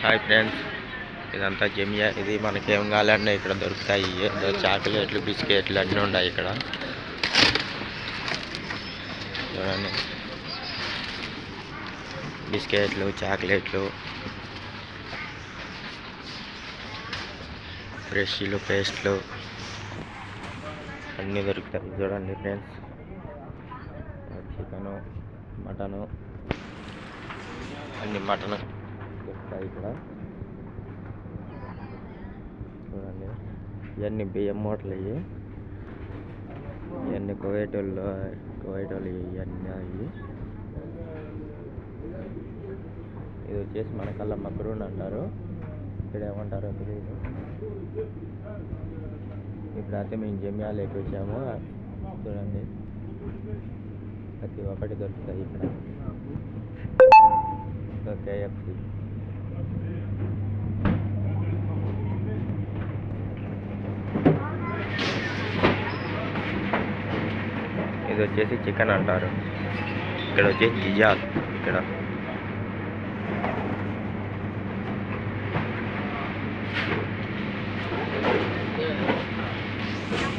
Hi friends, ఇదంతా జమియా. ఇది మనకేం కావాలన్నా ఇక్కడ దొరుకుతాయి. ఏదో చాక్లెట్లు, బిస్కెట్లు అన్నీ ఉన్నాయి ఇక్కడ. చూడండి, బిస్కెట్లు, చాక్లెట్లు, బ్రష్లు, పేస్ట్లు అన్నీ దొరుకుతాయి. చూడండి ఫ్రెండ్స్, చికెను, మటను, అన్ని మటను దొరుకుతాయి ఇక్కడ. చూడండి, ఇవన్నీ బియ్యం మూటలు. ఇవన్నీ కువైట్ వాళ్ళు ఇవన్నీ అవి. ఇది వచ్చేసి మనకల్లా మక్రూన్ అంటారు, ఇక్కడ ఏమంటారో తెలియదు. ఇప్పుడైతే మేము జమియాలోకి వచ్చాము. చూడండి, ప్రతి ఒక్కటి దొరుకుతాయి ఇక్కడ. కేఎఫ్సి, ఇది వచ్చేసి చికెన్ అంటారు. ఇక్కడ వచ్చేసి జిజాల్. ఇక్కడ